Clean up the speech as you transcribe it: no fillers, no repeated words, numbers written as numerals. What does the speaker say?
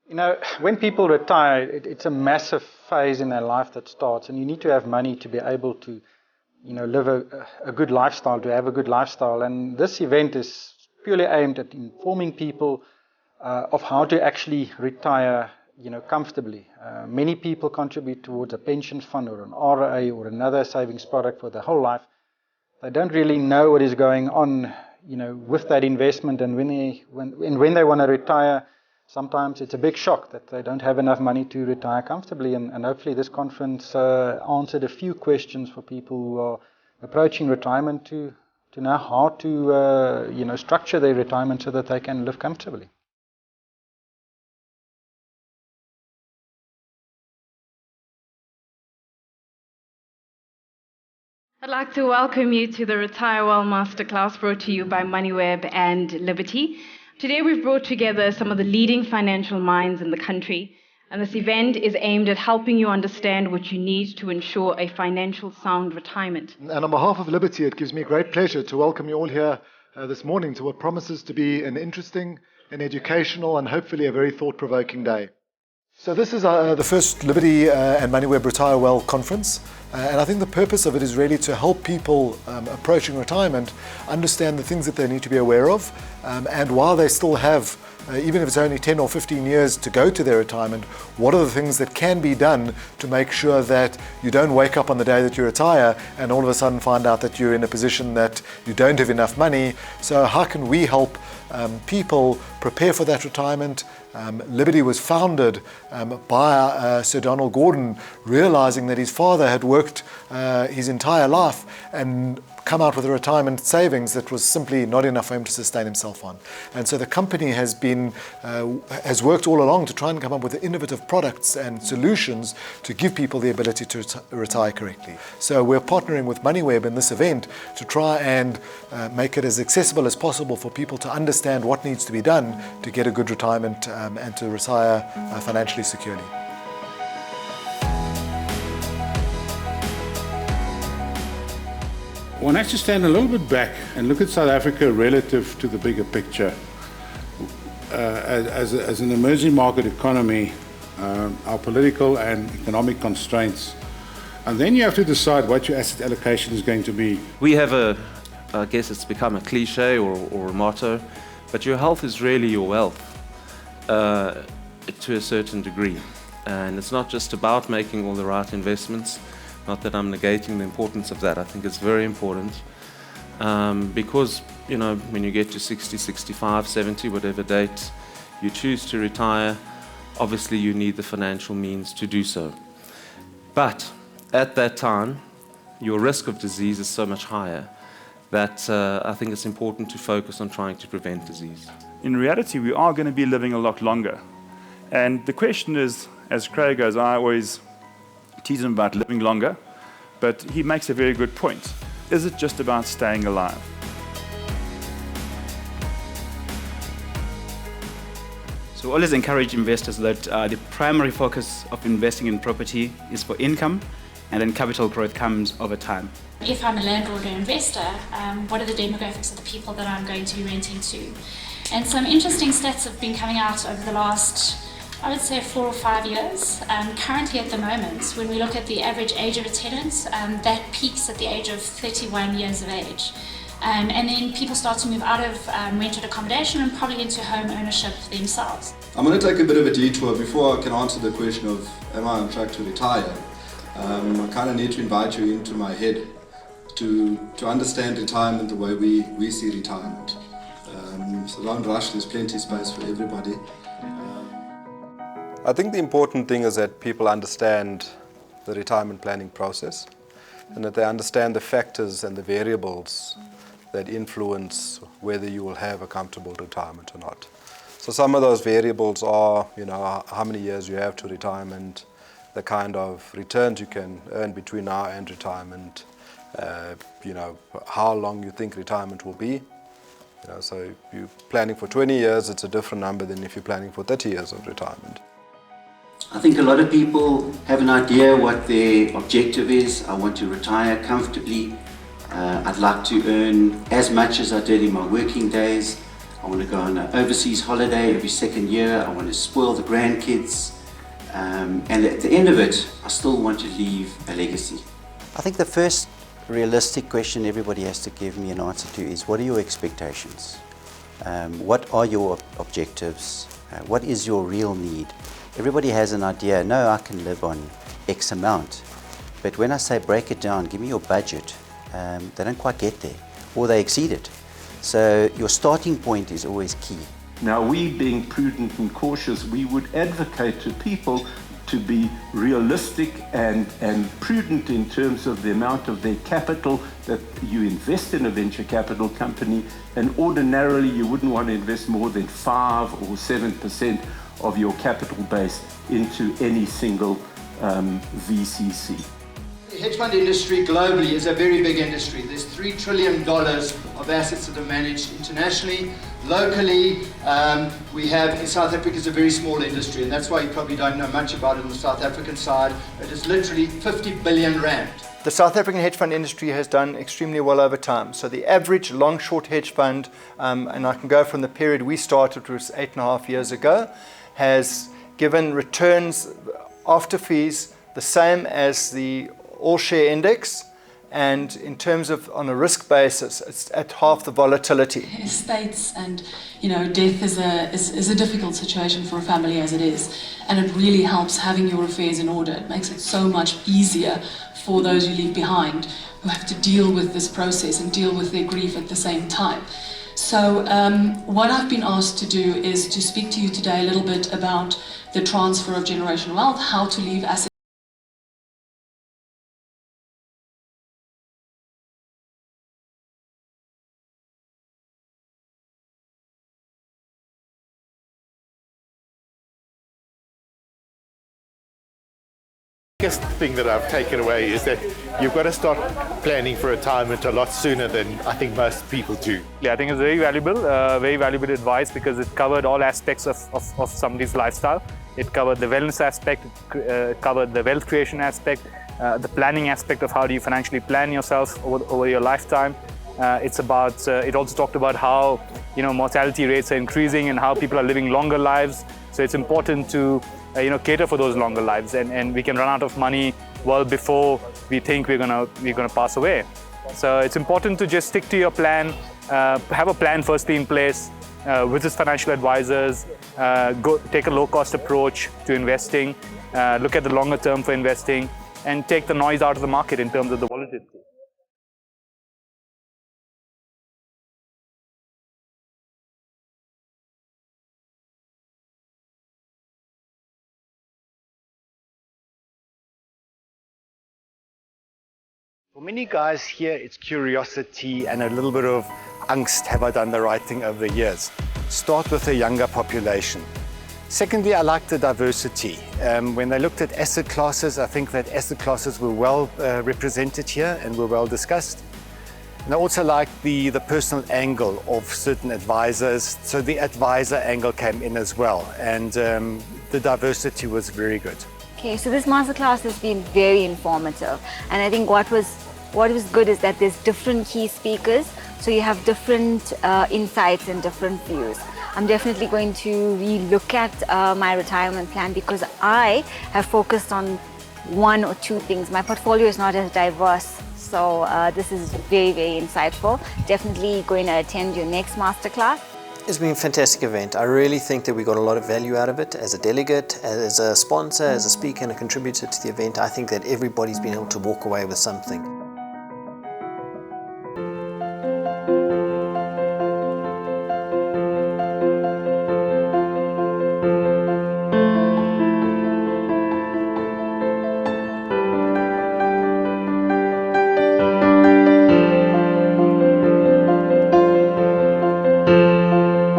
You know, when people retire, it's a massive phase in their life that starts, and you need to have money to be able to, live a good lifestyle, to have a good lifestyle. And this event is purely aimed at informing people of how to actually retire, comfortably. Many people contribute towards a pension fund or an RA or another savings product for their whole life. They don't really know what is going on, with that investment, and when they want to retire, sometimes it's a big shock that they don't have enough money to retire comfortably, and hopefully this conference answered a few questions for people who are approaching retirement to know how to structure their retirement so that they can live comfortably. I'd like to welcome you to the Retire Well Masterclass brought to you by Moneyweb and Liberty. Today we've brought together some of the leading financial minds in the country, and this event is aimed at helping you understand what you need to ensure a financial sound retirement. And on behalf of Liberty, it gives me great pleasure to welcome you all here this morning to what promises to be an interesting, an educational, and hopefully a very thought-provoking day. So this is the first Liberty and Moneyweb Retire Well conference, and I think the purpose of it is really to help people approaching retirement understand the things that they need to be aware of, and while they still have, even if it's only 10 or 15 years to go to their retirement, what are the things that can be done to make sure that you don't wake up on the day that you retire and all of a sudden find out that you're in a position that you don't have enough money. So how can we help people prepare for that retirement? Liberty was founded by Sir Donald Gordon, realizing that his father had worked his entire life and come out with a retirement savings that was simply not enough for him to sustain himself on. And so the company has worked all along to try and come up with innovative products and solutions to give people the ability to retire correctly. So we're partnering with Moneyweb in this event to try and make it as accessible as possible for people to understand what needs to be done to get a good retirement and to retire financially securely. One has to stand a little bit back and look at South Africa relative to the bigger picture. As an emerging market economy, our political and economic constraints, and then you have to decide what your asset allocation is going to be. We have I guess it's become a cliche or a motto, but your health is really your wealth to a certain degree. And it's not just about making all the right investments. Not that I'm negating the importance of that. I think it's very important because, when you get to 60, 65, 70, whatever date you choose to retire, obviously you need the financial means to do so. But at that time, your risk of disease is so much higher that I think it's important to focus on trying to prevent disease. In reality, we are going to be living a lot longer. And the question is, as Craig goes, I always tease him about living longer, but he makes a very good point. Is it just about staying alive? So I always encourage investors that the primary focus of investing in property is for income, and then capital growth comes over time. If I'm a landlord or investor, what are the demographics of the people that I'm going to be renting to? And some interesting stats have been coming out over the last, I would say, 4 or 5 years. Currently at the moment, when we look at the average age of a tenant, that peaks at the age of 31 years of age. And then people start to move out of rented accommodation and probably into home ownership themselves. I'm going to take a bit of a detour before I can answer the question of am I on track to retire. I kind of need to invite you into my head to understand retirement the way we see retirement. So don't rush, there's plenty of space for everybody. I think the important thing is that people understand the retirement planning process and that they understand the factors and the variables that influence whether you will have a comfortable retirement or not. So some of those variables are, how many years you have to retirement, the kind of returns you can earn between now and retirement, how long you think retirement will be. So if you're planning for 20 years, it's a different number than if you're planning for 30 years of retirement. I think a lot of people have an idea what their objective is. I want to retire comfortably. I'd like to earn as much as I did in my working days. I want to go on an overseas holiday every second year. I want to spoil the grandkids. And at the end of it, I still want to leave a legacy. I think the first realistic question everybody has to give me an answer to is, what are your expectations? What are your objectives? What is your real need? Everybody has an idea, no, I can live on X amount. But when I say break it down, give me your budget, they don't quite get there, or they exceed it. So your starting point is always key. Now, we being prudent and cautious, we would advocate to people to be realistic and prudent in terms of the amount of their capital that you invest in a venture capital company, and ordinarily you wouldn't want to invest more than 5 or 7% of your capital base into any single VCC. The hedge fund industry globally is a very big industry. There's $3 trillion of assets that are managed internationally. Locally, we have, in South Africa, it's a very small industry, and that's why you probably don't know much about it on the South African side. It is literally 50 billion rand. The South African hedge fund industry has done extremely well over time. So the average long-short hedge fund, and I can go from the period we started, which was 8.5 years ago, has given returns after fees the same as the all-share index, and in terms of on a risk basis, it's at half the volatility. Estates and death is a difficult situation for a family as it is, and it really helps having your affairs in order. It makes it so much easier for those you leave behind who have to deal with this process and deal with their grief at the same time. So what I've been asked to do is to speak to you today a little bit about the transfer of generational wealth, how to leave assets. The biggest thing that I've taken away is that you've got to start planning for retirement a lot sooner than I think most people do. Yeah, I think it's very valuable advice, because it covered all aspects of somebody's lifestyle. It covered the wellness aspect, it covered the wealth creation aspect, the planning aspect of how do you financially plan yourself over your lifetime. It also talked about how mortality rates are increasing and how people are living longer lives. So it's important to cater for those longer lives, and we can run out of money well before we think we're gonna pass away. So it's important to just stick to your plan, have a plan firstly in place, visit financial advisors, take a low-cost approach to investing, look at the longer term for investing, and take the noise out of the market in terms of the volatility. For many guys here, it's curiosity and a little bit of angst. Have I done the right thing over the years? Start with a younger population. Secondly, I like the diversity. When they looked at asset classes, I think that asset classes were well represented here and were well discussed. And I also like the personal angle of certain advisors. So the advisor angle came in as well. And the diversity was very good. Okay, so this masterclass has been very informative, and I think what was good is that there's different key speakers, so you have different insights and different views. I'm definitely going to re-look at my retirement plan, because I have focused on 1 or 2 things. My portfolio is not as diverse, so this is very, very insightful. Definitely going to attend your next masterclass. It's been a fantastic event. I really think that we got a lot of value out of it as a delegate, as a sponsor, as a speaker and a contributor to the event. I think that everybody's been able to walk away with something.